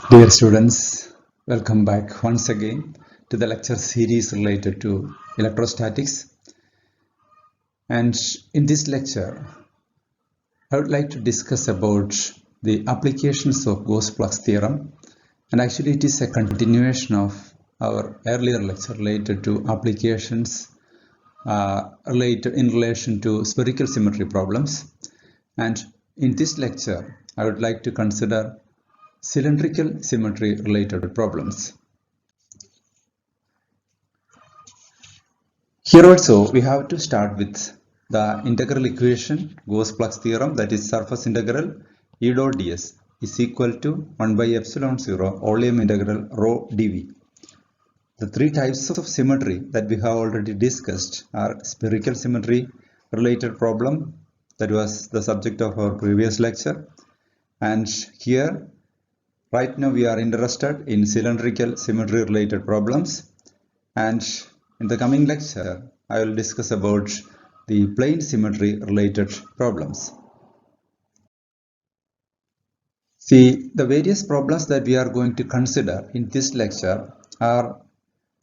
Dear students, welcome back once again to the lecture series related to electrostatics. And in this lecture, I would like to discuss about the applications of Gauss-Flux theorem. And actually, it is a continuation of our earlier lecture related to applications in relation to spherical symmetry problems. And in this lecture, I would like to consider cylindrical symmetry related problems. Here also we have to start with the integral equation, Gauss-Flux theorem, that is surface integral E dot ds is equal to 1 by epsilon 0 volume integral rho dv. The three types of symmetry that we have already discussed are spherical symmetry related problem, that was the subject of our previous lecture, and here right now we are interested in cylindrical symmetry related problems, and in the coming lecture I will discuss about the plane symmetry related problems. See, the various problems that we are going to consider in this lecture are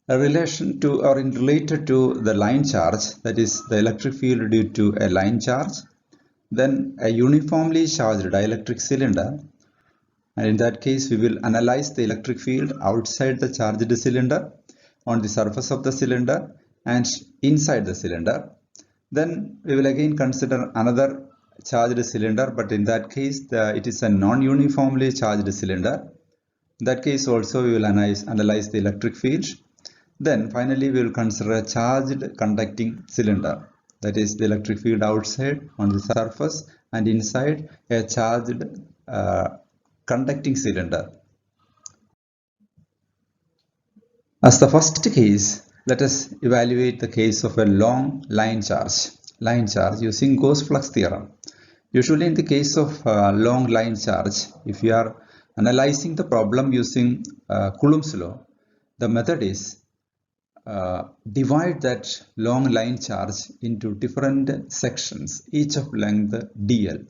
related to the line charge, that is the electric field due to a line charge, then a uniformly charged dielectric cylinder. And in that case, we will analyze the electric field outside the charged cylinder, on the surface of the cylinder, and inside the cylinder. Then we will again consider another charged cylinder, but in that case, it is a non-uniformly charged cylinder. In that case also, we will analyze the electric field. Then finally, we will consider a charged conducting cylinder, that is the electric field outside on the surface and inside a charged conducting cylinder. As the first case, let us evaluate the case of a long line charge using Gauss-Flux theorem. Usually in the case of long line charge, if you are analyzing the problem using Coulomb's law, the method is divide that long line charge into different sections, each of length dl.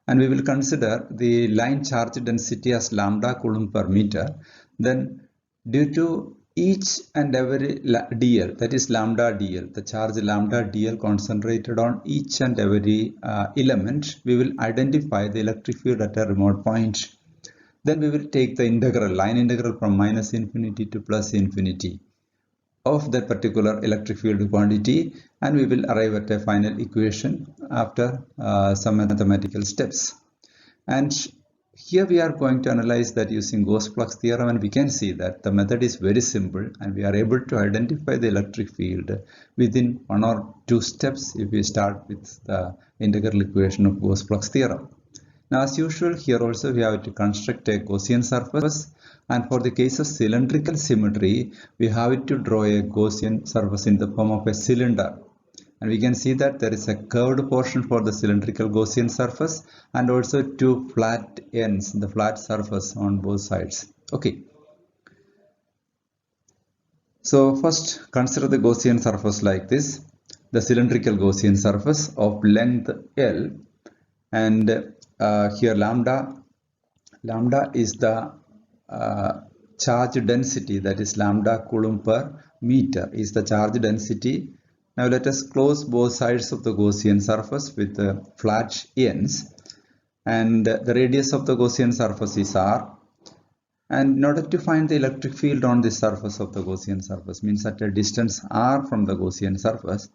And we will consider the line charge density as lambda coulomb per meter. Then due to each and every dl, that is lambda dl, the charge lambda dl concentrated on each and every element, we will identify the electric field at a remote point. Then we will take the integral, line integral from minus infinity to plus infinity of that particular electric field quantity, and we will arrive at a final equation after some mathematical steps. And here we are going to analyze that using Gauss-Flux theorem, and we can see that the method is very simple and we are able to identify the electric field within one or two steps if we start with the integral equation of Gauss-Flux theorem. Now, as usual, here also we have to construct a Gaussian surface, and for the case of cylindrical symmetry, we have to draw a Gaussian surface in the form of a cylinder. And we can see that there is a curved portion for the cylindrical Gaussian surface and also two flat ends, the flat surface on both sides. Okay. So first consider the Gaussian surface like this, the cylindrical Gaussian surface of length L, and here lambda is the charge density, that is lambda coulomb per meter is the charge density. Now let us close both sides of the Gaussian surface with flat ends, and the radius of the Gaussian surface is r. And in order to find the electric field on the surface of the Gaussian surface, means at a distance r from the Gaussian surface,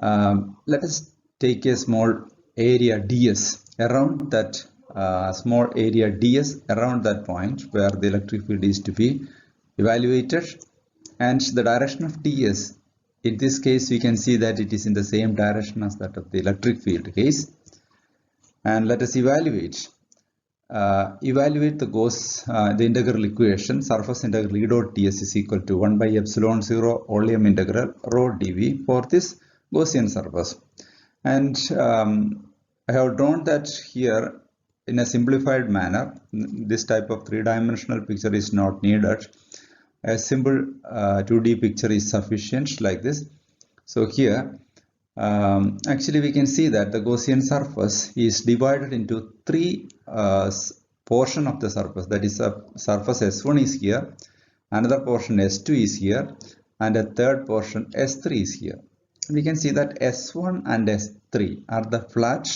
let us take a small area ds around that small area ds around that point where the electric field is to be evaluated, and the direction of ds, in this case we can see that it is in the same direction as that of the electric field case. And let us evaluate the Gauss the integral equation, surface integral E dot ds is equal to 1 by epsilon 0 volume integral rho dv for this Gaussian surface. And I have drawn that here in a simplified manner. This type of three-dimensional picture is not needed. A simple 2D picture is sufficient like this. So here actually we can see that the Gaussian surface is divided into three portion of the surface, that is a surface S1 is here, another portion S2 is here, and a third portion S3 is here. We can see that S1 and S3 are the flat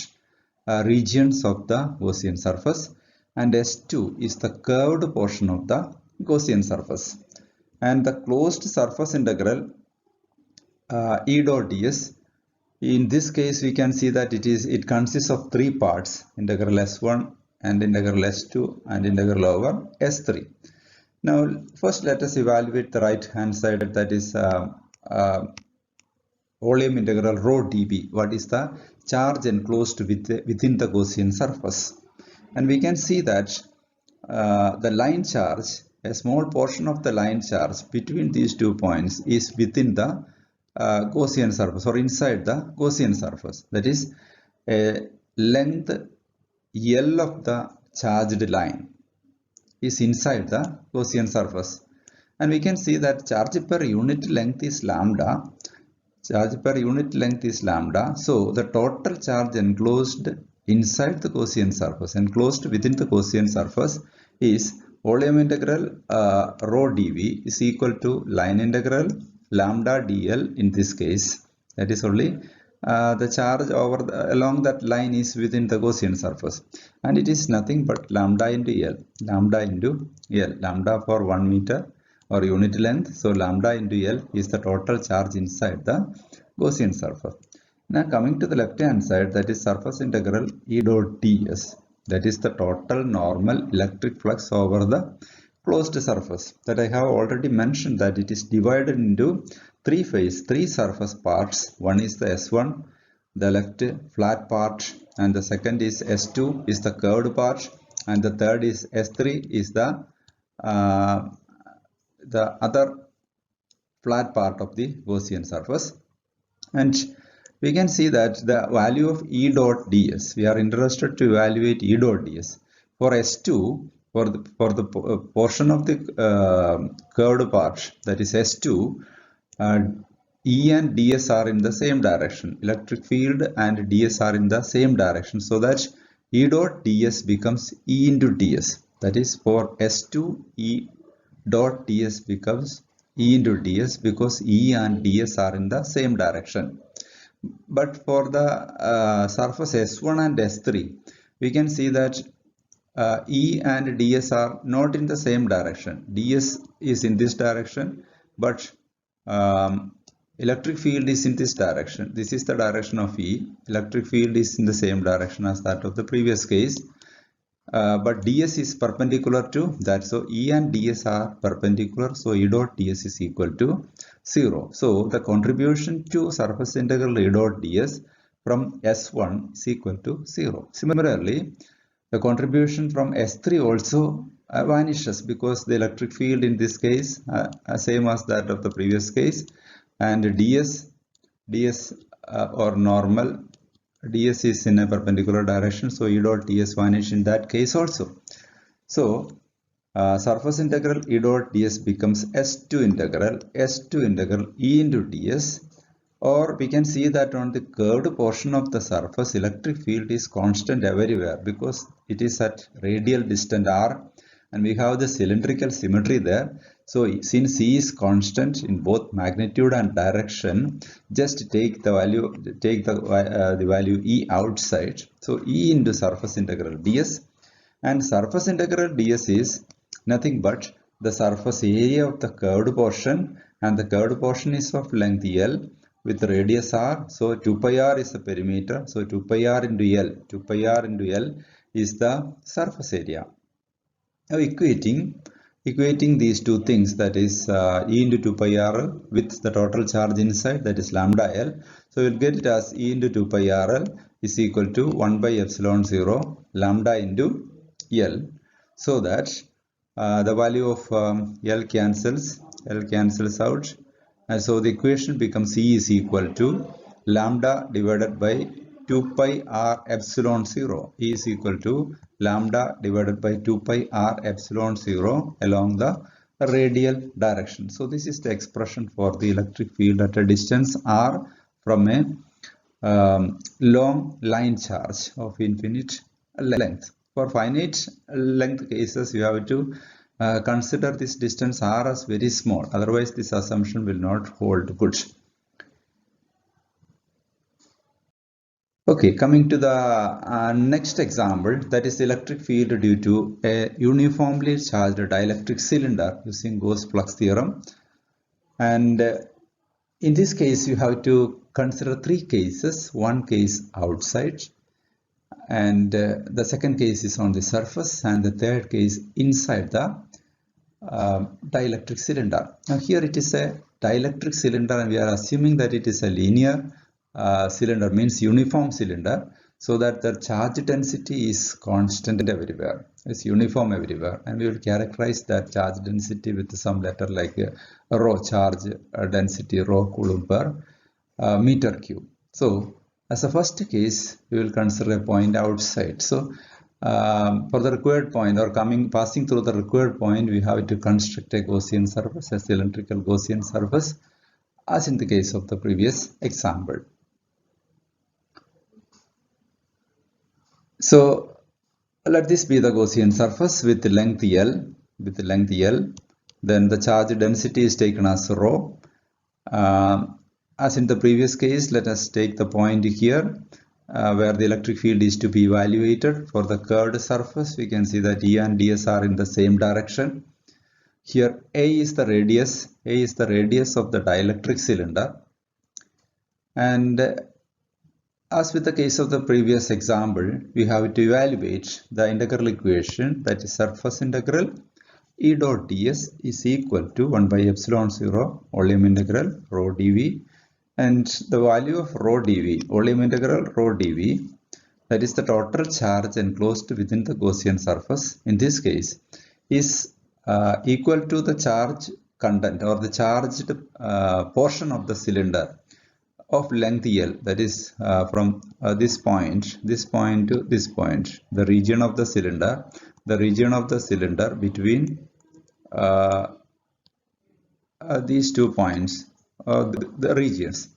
regions of the Gaussian surface, and S2 is the curved portion of the Gaussian surface. And the closed surface integral E dot ds, in this case we can see that it consists of three parts: integral S1 and integral S2 and integral over S3. Now first let us evaluate the right hand side, that is volume integral rho dB. What is the charge enclosed within the Gaussian surface? And we can see that the line charge, a small portion of the line charge between these 2 points is within the Gaussian surface or inside the Gaussian surface. That is a length L of the charged line is inside the Gaussian surface. And we can see that charge per unit length is lambda. Charge per unit length is lambda. So the total charge enclosed inside the Gaussian surface, enclosed within the Gaussian surface, is volume integral rho dV is equal to line integral lambda dl in this case. That is only the charge along that line is within the Gaussian surface, and it is nothing but lambda into L. Lambda into L. Lambda for 1 meter or unit length. So lambda into L is the total charge inside the Gaussian surface. Now coming to the left hand side, that is surface integral E dot ds. That is the total normal electric flux over the closed surface. That I have already mentioned that it is divided into three surface parts. One is the S1, the left flat part, and the second is S2 is the curved part, and the third is S3 is the other flat part of the Gaussian surface. And we can see that the value of E dot ds, we are interested to evaluate E dot ds for S2, for the portion of the curved part, that is S2, E and ds are in the same direction. Electric field and ds are in the same direction, so that E dot ds becomes E into ds. That is, for S2, E dot ds becomes E into ds because E and ds are in the same direction. But for the surface S1 and S3, we can see that E and ds are not in the same direction. ds is in this direction, but electric field is in this direction. This is the direction of E. Electric field is in the same direction as that of the previous case. But ds is perpendicular to that, so E and ds are perpendicular, so E dot ds is equal to 0. So the contribution to surface integral E dot ds from S1 is equal to 0. Similarly, the contribution from S3 also vanishes because the electric field in this case same as that of the previous case, and ds or normal, ds is in a perpendicular direction, so E dot ds vanish in that case also. So surface integral E dot ds becomes S2 integral E into ds, or we can see that on the curved portion of the surface, electric field is constant everywhere because it is at radial distance r, and we have the cylindrical symmetry there. So since E is constant in both magnitude and direction, just take the value E outside. So E into surface integral ds, and surface integral ds is nothing but the surface area of the curved portion, and the curved portion is of length L with radius r. So 2 pi r is the perimeter. So 2 pi r into L is the surface area. Now equating these two things, that is E into 2 pi r with the total charge inside, that is lambda L. So we'll get it as E into 2 pi r L is equal to 1 by epsilon 0 lambda into L, so that the value of L cancels out, and so the equation becomes E is equal to lambda divided by 2 pi r epsilon 0. E is equal to lambda divided by 2 pi r epsilon 0 along the radial direction. So this is the expression for the electric field at a distance r from a long line charge of infinite length. For finite length cases, you have to consider this distance r as very small. Otherwise, this assumption will not hold good. Okay, coming to the next example, that is the electric field due to a uniformly charged dielectric cylinder using Gauss flux theorem. And in this case, you have to consider three cases. One case outside, and the second case is on the surface, and the third case inside the dielectric cylinder. Now here it is a dielectric cylinder, and we are assuming that it is a linear cylinder, means uniform cylinder, so that the charge density is constant everywhere, it's uniform everywhere, and we will characterize that charge density with some letter like rho, charge density rho coulomb per meter cube. So as a first case, we will consider a point outside. So for the required point, or passing through the required point, we have to construct a Gaussian surface, a cylindrical Gaussian surface, as in the case of the previous example. So let this be the Gaussian surface with length L, then the charge density is taken as rho. As in the previous case, let us take the point here where the electric field is to be evaluated. For the curved surface, we can see that E and ds are in the same direction. Here A is the radius of the dielectric cylinder, and as with the case of the previous example, we have to evaluate the integral equation, that is surface integral E dot ds is equal to 1 by epsilon 0 volume integral rho dv, and the value of rho dv, volume integral rho dv, that is the total charge enclosed within the Gaussian surface, in this case is equal to the charge content, or the charged portion of the cylinder of length L, that is from this point to this point, the region of the cylinder between these 2 points, the regions.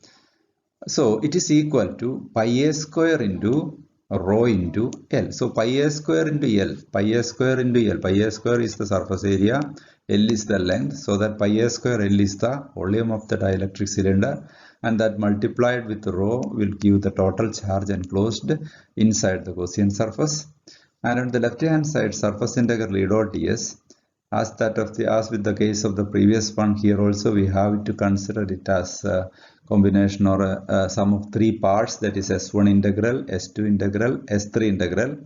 So it is equal to pi a square into rho into L. So pi a square into L, pi a square is the surface area, L is the length, so that pi a square L is the volume of the dielectric cylinder, and that multiplied with rho will give the total charge enclosed inside the Gaussian surface. And on the left hand side, surface integral E dot ds, as with the case of the previous one, here also we have to consider it as a combination or a sum of three parts, that is S1 integral, S2 integral, S3 integral,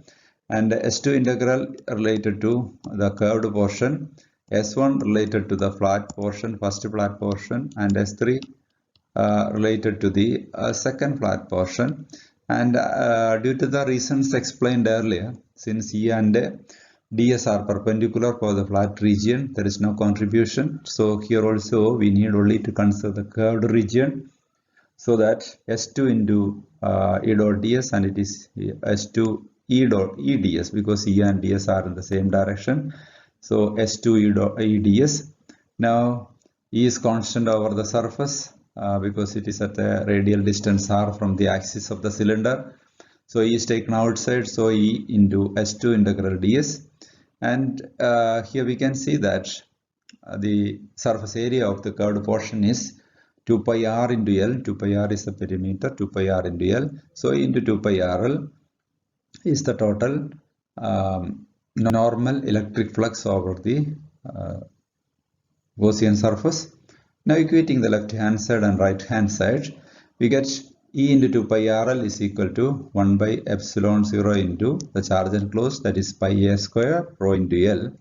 and S2 integral related to the curved portion, S1 related to the flat portion, first flat portion, and S3 related to the second flat portion. And due to the reasons explained earlier, since E and ds are perpendicular for the flat region, there is no contribution. So here also we need only to consider the curved region, so that S2 into E dot ds, and it is S2 E dot E ds, because E and ds are in the same direction. So S2 E dot E ds. Now E is constant over the surface because it is at a radial distance r from the axis of the cylinder. So E is taken outside, so E into S2 integral ds. And here we can see that the surface area of the curved portion is 2 pi r into L. 2 pi r is the perimeter, 2 pi r into L. So E into 2 pi rl is the total normal electric flux over the Gaussian surface. Now equating the left hand side and right hand side, we get E into 2 pi rl is equal to 1 by epsilon 0 into the charge enclosed, that is pi a square rho into L.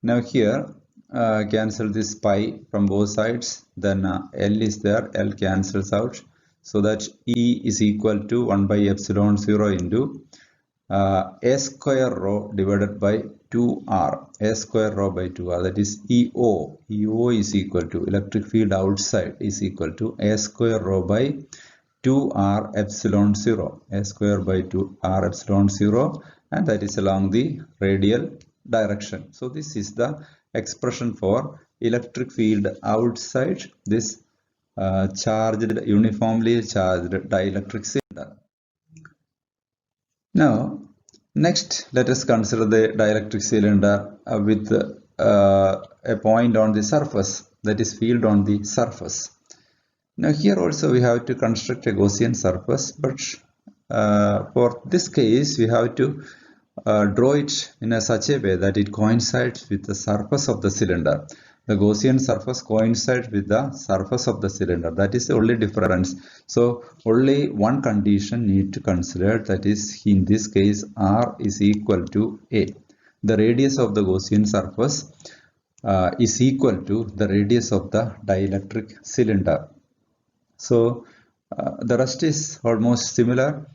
Now here cancel this pi from both sides, then L is there, L cancels out, so that E is equal to 1 by epsilon 0 into a square rho divided by 2r, a square rho by 2r, that is EO. EO is equal to electric field outside is equal to a square rho by 2r epsilon 0, a square by 2r epsilon 0, and that is along the radial direction. So this is the expression for electric field outside this uniformly charged dielectric cylinder. Now Next, let us consider the dielectric cylinder with a point on the surface, that is field on the surface. Now here also we have to construct a Gaussian surface, but for this case we have to draw it in such a way that it coincides with the surface of the cylinder. The Gaussian surface coincides with the surface of the cylinder. That is the only difference. So only one condition need to consider, that is in this case R is equal to A. The radius of the Gaussian surface is equal to the radius of the dielectric cylinder. So the rest is almost similar.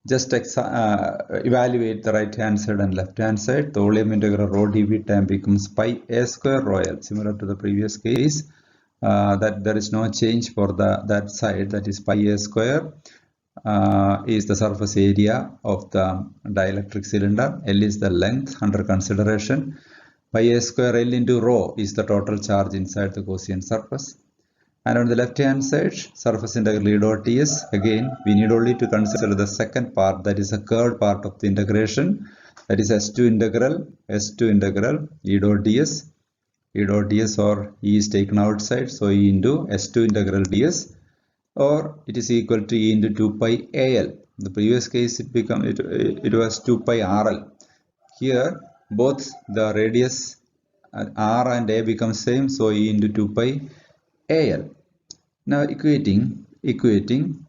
Just evaluate the right hand side and left hand side. The volume integral rho dv time becomes pi a square rho L, similar to the previous case. That there is no change for that side, that is pi a square is the surface area of the dielectric cylinder. L is the length under consideration. Pi a square L into rho is the total charge inside the Gaussian surface. And on the left hand side, surface integral E dot ds, again we need only to consider the second part, that is a curved part of the integration, that is S2 integral E dot ds. E dot ds, or E is taken outside, so E into S2 integral ds, or it is equal to E into 2 pi AL. The previous case it was 2 pi RL. Here both the radius R and A become same, so E into 2 pi AL. Now equating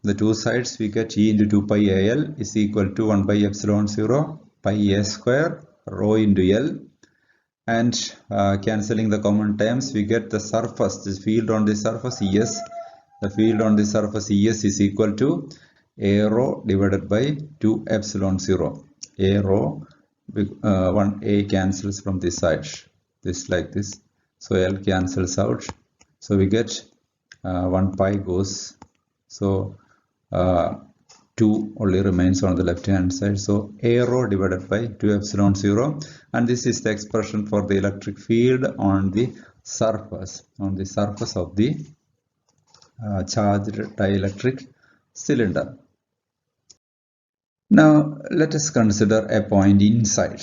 the two sides, we get E into 2 pi AL is equal to 1 by epsilon 0 pi A square rho into L, and cancelling the common terms, we get the surface, this field on the surface ES. The field on the surface ES is equal to A rho divided by 2 epsilon 0. A rho, 1 A cancels from this side, this like this, so L cancels out, so we get 1 pi goes, so 2 only remains on the left hand side, so A rho divided by 2 epsilon 0, and this is the expression for the electric field on the surface of the charged dielectric cylinder. Now let us consider a point inside.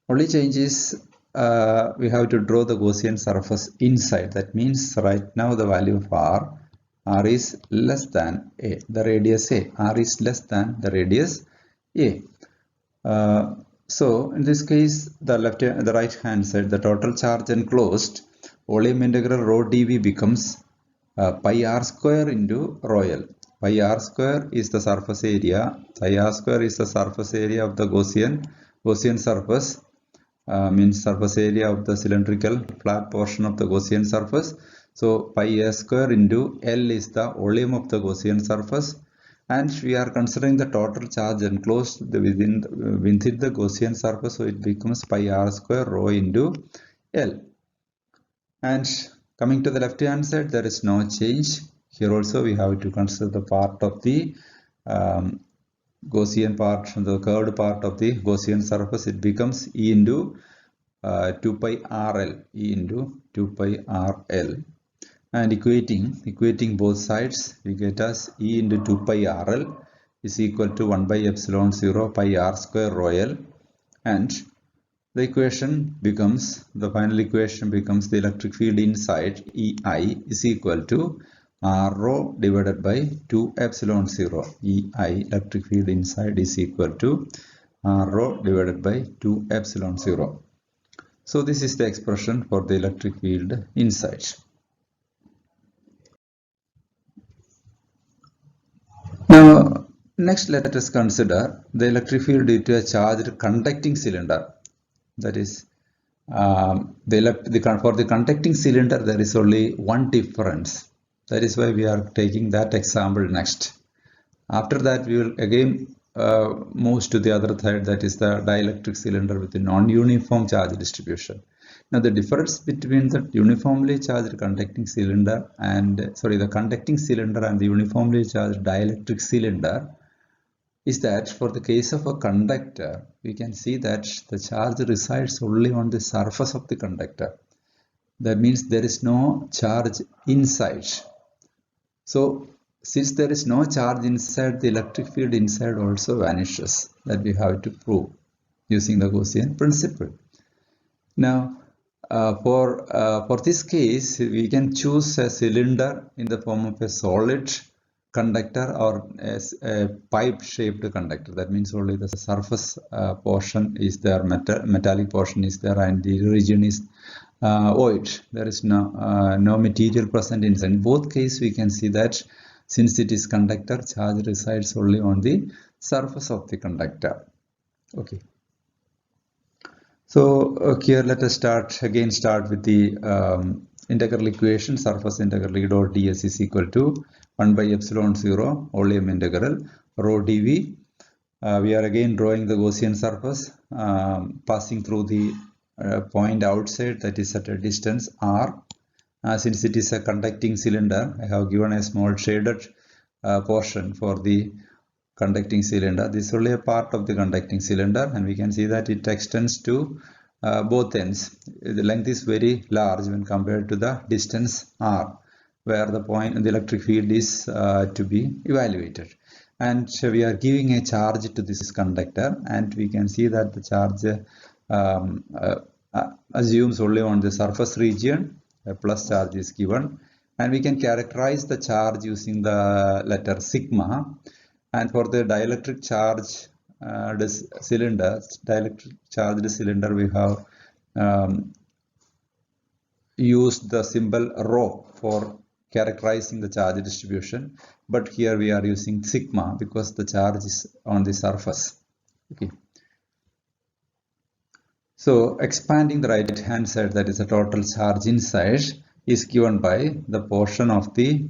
Only change is we have to draw the Gaussian surface inside. That means right now the value of R is less than A, the radius A. R is less than the radius A. So in this case, the right hand side, the total charge enclosed, volume integral rho dv becomes pi r square into rho L. Pi r square is the surface area. Pi r square is the surface area of the Gaussian surface. Means surface area of the cylindrical flat portion of the Gaussian surface. So pi a square into L is the volume of the Gaussian surface, and we are considering the total charge enclosed within the Gaussian surface, so it becomes pi r square rho into L. And coming to the left hand side, there is no change. Here also we have to consider the part of the Gaussian part, the curved part of the Gaussian surface. It becomes E into 2 pi RL, E into 2 pi RL, and equating both sides, we get as E into 2 pi RL is equal to 1 by epsilon 0 pi r square rho L, and the final equation becomes the electric field inside EI is equal to R rho divided by 2 epsilon 0. EI, electric field inside, is equal to R rho divided by 2 epsilon 0. So this is the expression for the electric field inside. Now next let us consider the electric field due to a charged conducting cylinder. That is, for the conducting cylinder there is only one difference. That is why we are taking that example next. After that we will again move to the other side, that is the dielectric cylinder with a non-uniform charge distribution. Now the difference between the uniformly charged conducting cylinder and the conducting cylinder and the uniformly charged dielectric cylinder is that for the case of a conductor, we can see that the charge resides only on the surface of the conductor. That means there is no charge inside. So since there is no charge inside, the electric field inside also vanishes. That we have to prove using the Gaussian principle. Now, for this case, we can choose a cylinder in the form of a solid conductor or as a pipe-shaped conductor. That means only the surface portion is there, metallic portion is there, and the region is void. There is no material present inside. In both cases, we can see that since it is conductor, charge resides only on the surface of the conductor. Okay. So here let us start with the integral equation. Surface integral E dot ds is equal to 1 by epsilon 0 volume integral rho dv. We are again drawing the Gaussian surface passing through the point outside, that is at a distance r. Since it is a conducting cylinder, I have given a small shaded portion for the conducting cylinder. This is only a part of the conducting cylinder, and we can see that it extends to both ends. The length is very large when compared to the distance r, where the point the electric field is to be evaluated. And we are giving a charge to this conductor, and we can see that the charge assumes only on the surface region. A plus charge is given, and we can characterize the charge using the letter sigma. And for the dielectric charge dielectric charged cylinder, we have used the symbol rho for characterizing the charge distribution, but here we are using sigma because the charge is on the surface. Okay. So expanding the right hand side, that is a total charge inside, is given by the portion of the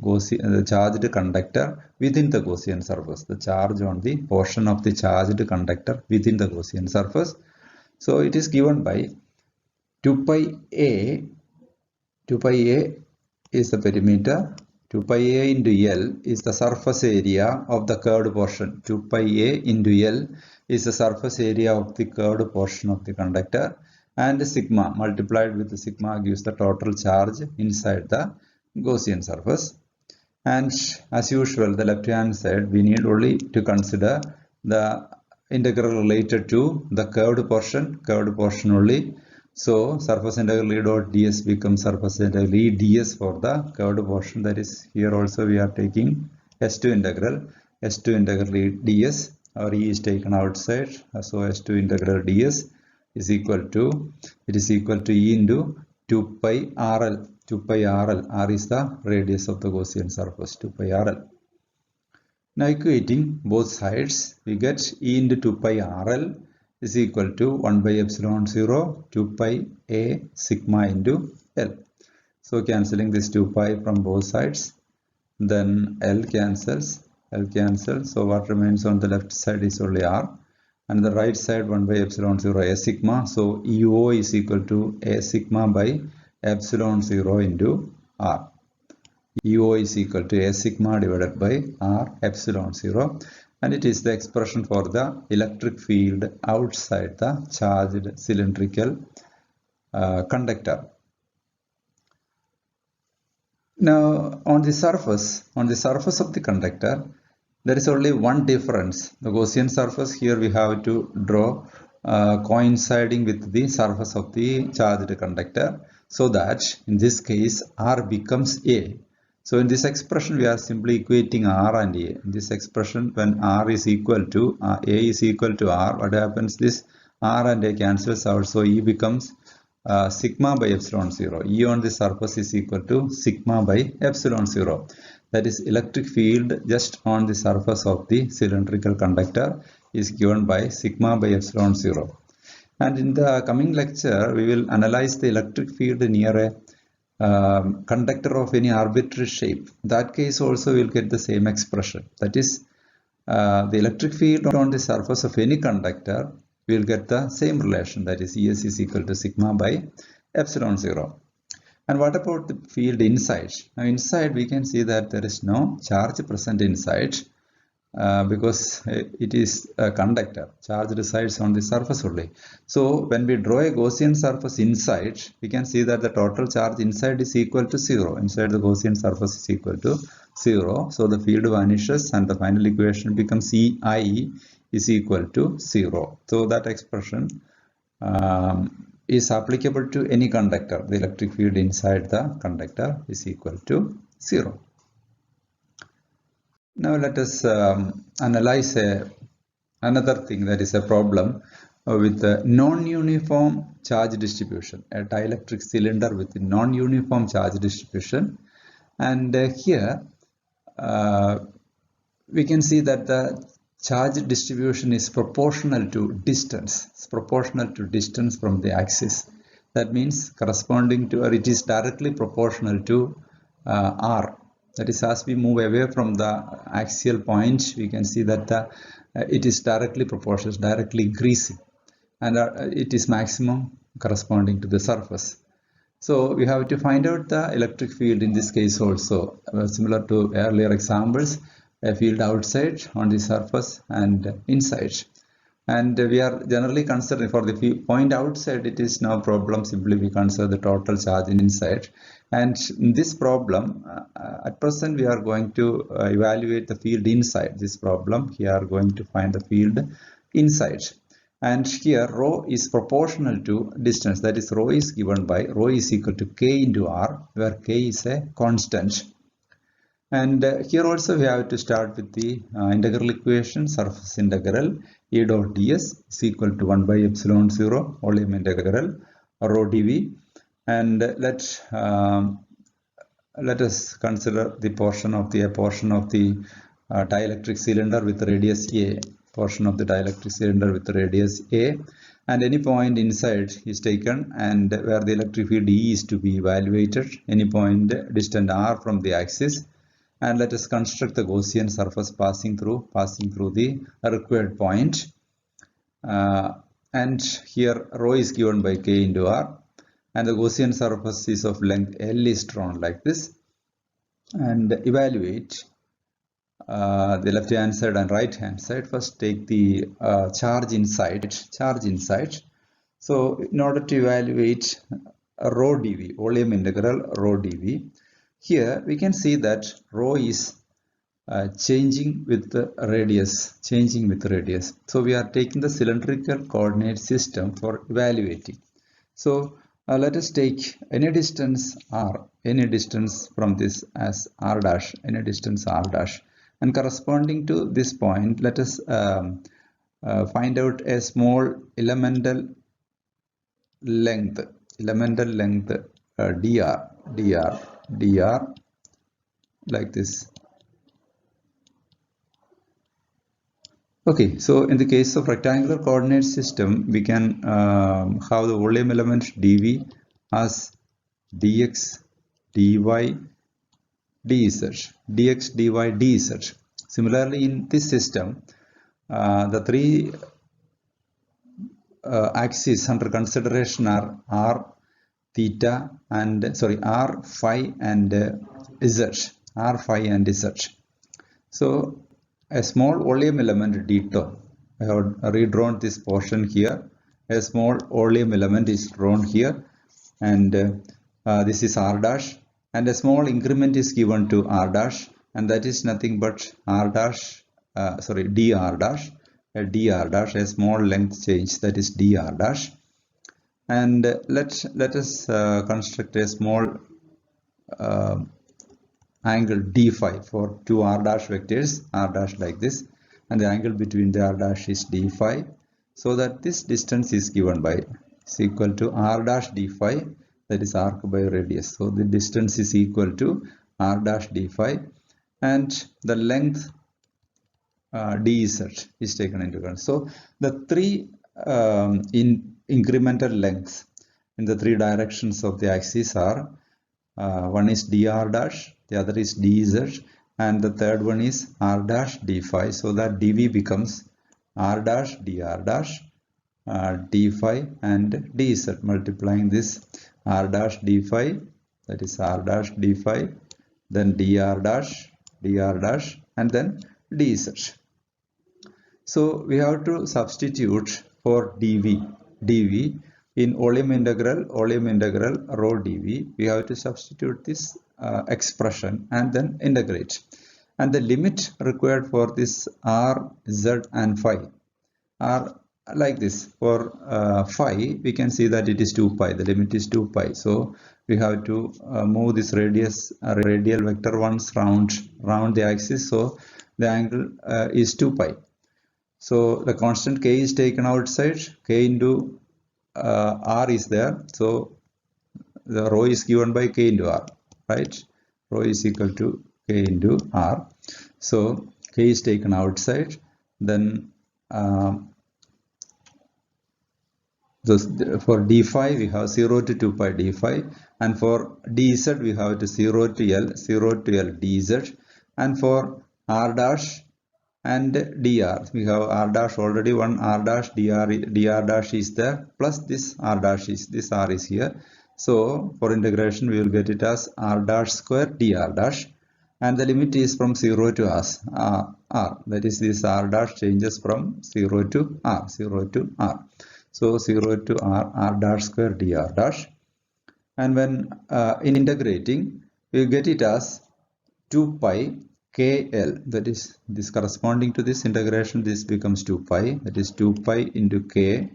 charged conductor within the Gaussian surface. The charge on the portion of the charged conductor within the Gaussian surface. So it is given by 2 pi a. 2 pi a is the perimeter. 2 pi a into L is the surface area of the curved portion. 2 pi a into L is the surface area of the curved portion of the conductor, and sigma multiplied with the sigma gives the total charge inside the Gaussian surface. And as usual, the left hand side, we need only to consider the integral related to the curved portion only. So surface integral E dot ds becomes surface integral E ds for the curved portion. That is, here also we are taking S2 integral E ds, or E is taken outside. So S2 integral ds is equal to E into 2 pi RL. 2 pi RL. R is the radius of the Gaussian surface. 2 pi RL. Now equating both sides, we get E into 2 pi RL is equal to 1 by epsilon 0 2 pi a sigma into L. So cancelling this 2 pi from both sides, then L cancels. So what remains on the left side is only R, and the right side 1 by epsilon 0 a sigma. So EO is equal to a sigma by epsilon 0 into R. EO is equal to a sigma divided by R epsilon 0, and it is the expression for the electric field outside the charged cylindrical conductor. Now on the surface of the conductor, there is only one difference. The Gaussian surface here we have to draw coinciding with the surface of the charged conductor, so that in this case R becomes A. So in this expression we are simply equating R and A. In this expression, when R is equal to A is equal to R, what happens? This R and A cancels out, so E becomes sigma by epsilon 0. E on the surface is equal to sigma by epsilon 0. That is, electric field just on the surface of the cylindrical conductor is given by sigma by epsilon 0. And in the coming lecture, we will analyze the electric field near a conductor of any arbitrary shape. In that case also we will get the same expression. That is, the electric field on the surface of any conductor, we will get the same relation. That is, ES is equal to sigma by epsilon 0. And what about the field inside? Now inside we can see that there is no charge present inside. because it is a conductor. Charge resides on the surface only. So when we draw a Gaussian surface inside, we can see that the total charge inside is equal to 0. Inside the Gaussian surface is equal to 0. So the field vanishes and the final equation becomes EI is equal to 0. So that expression is applicable to any conductor. The electric field inside the conductor is equal to 0. Now let us analyze another thing, that is a problem with a non-uniform charge distribution, a dielectric cylinder with a non-uniform charge distribution. And here we can see that the charge distribution is proportional to distance. It's proportional to distance from the axis. That means corresponding to, or it is directly proportional to R. That is, as we move away from the axial point, we can see that it is directly proportional, directly increasing, and it is maximum corresponding to the surface. So we have to find out the electric field in this case also, similar to earlier examples, a field outside, on the surface, and inside. And we are generally considering for the point outside, it is no problem, simply we consider the total charge inside. And in this problem, at present we are going to evaluate the field inside this problem. Here are going to find the field inside. And here rho is proportional to distance, that is rho is given by rho is equal to k into r, where k is a constant. And here also we have to start with the integral equation, surface integral E dot ds is equal to 1 by epsilon 0 volume integral rho dv. And let us consider the portion of the dielectric cylinder with radius a, portion of the dielectric cylinder with radius a, and any point inside is taken, and where the electric field E is to be evaluated, any point distant r from the axis. And let us construct the Gaussian surface passing through the required point. And here rho is given by k into r, and the Gaussian surface is of length L is drawn like this. And evaluate the left hand side and right hand side. First take the charge inside. So in order to evaluate rho dv, volume integral rho dv, here we can see that rho is changing with the radius. So we are taking the cylindrical coordinate system for evaluating. So let us take any distance r, any distance from this as r dash, any distance r dash, and corresponding to this point, let us find out a small elemental length dr like this. Okay, so in the case of rectangular coordinate system, we can have the volume element dv as dx dy dz, dx dy dz. Similarly, in this system, the three axes under consideration are r, theta, and r, phi, and z. So a small volume element d tau, I have redrawn this portion here. A small volume element is drawn here, and this is r dash, and a small increment is given to r dash, and that is nothing but r dash, dr dash, a small length change, that is dr dash. And let us construct a small angle d phi for two r dash vectors, r dash like this, and the angle between the r dash is d phi, so that this distance is given by is equal to r dash d phi, that is arc by radius. So the distance is equal to r dash d phi, and the length dz is taken into account. So the three incremental lengths in the three directions of the axis are one is dr dash, the other is dz, and the third one is r dash d phi. So that dv becomes r dash dr dash d phi and dz, multiplying this r dash d phi, that is r dash d phi, then dr dash, and then dz. So we have to substitute for dv in volume integral rho dv. We have to substitute this expression and then integrate. And the limit required for this r, z and phi are like this. For phi, we can see that it is 2 pi. The limit is 2 pi. So we have to move this radial vector once round the axis. So the angle is 2 pi. So the constant k is taken outside. K into r is there. So the rho is given by k into r, right? Rho is equal to k into r. So k is taken outside. Then for d phi we have 0 to 2 pi d phi, and for dz we have to 0 to L dz, and for r dash and dr we have r dash already, one r dash, dr dash is there, plus this r dash is, this r is here. So for integration we will get it as r dash square dr dash, and the limit is from 0 to r, that is this r dash changes from 0 to r. So 0 to r dash square dr dash, and when in integrating we get it as 2 pi kl, that is this corresponding to this integration, this becomes 2 pi, that is 2 pi into k.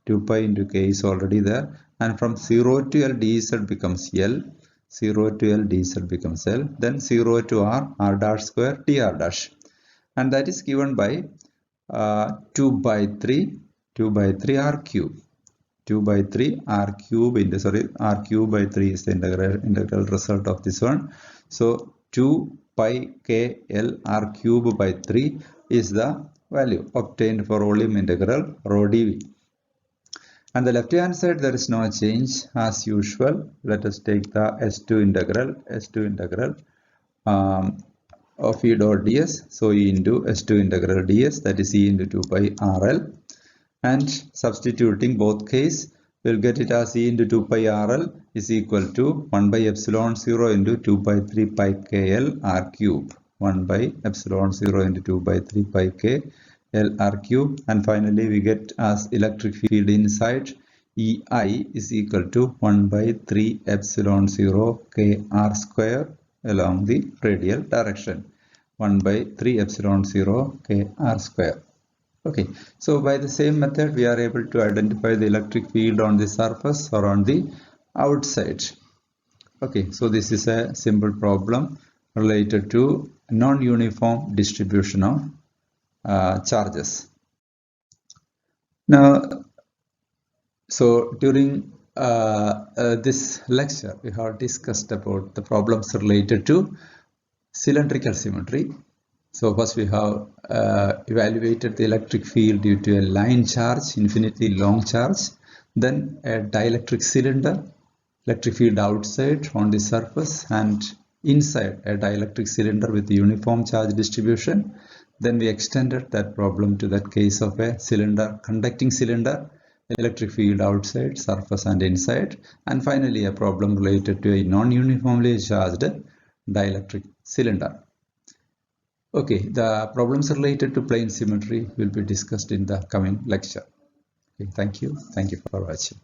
2 pi into k is already there, and from 0 to L dz becomes L, 0 to L dz becomes L, then 0 to r dash square dr dash, and that is given by 2 by 3 r cube. 2 by 3 r cube into, r cube by 3 is the integral result of this one. So 2 pi k L r cube by 3 is the value obtained for volume integral rho dv. And the left hand side there is no change as usual. Let us take the S2 integral of E dot ds. So E into S2 integral ds, that is E into 2 pi RL, and substituting both case we'll get it as E into 2 pi RL is equal to 1 by epsilon 0 into 2 by 3 pi KL r cube, 1 by epsilon 0 into 2 by 3 pi K L r cube, and finally we get as electric field inside EI is equal to 1 by 3 epsilon 0 K r square along the radial direction, 1 by 3 epsilon 0 K r square. Okay, so by the same method we are able to identify the electric field on the surface or on the outside. Okay, so this is a simple problem related to non-uniform distribution of charges. Now, so during this lecture we have discussed about the problems related to cylindrical symmetry. So first we have evaluated the electric field due to a line charge, infinitely long charge, then a dielectric cylinder, electric field outside on the surface and inside a dielectric cylinder with uniform charge distribution. Then we extended that problem to that case of a cylinder, conducting cylinder, electric field outside, surface and inside, and finally a problem related to a non-uniformly charged dielectric cylinder. Okay, the problems related to plane symmetry will be discussed in the coming lecture. Okay, thank you for watching.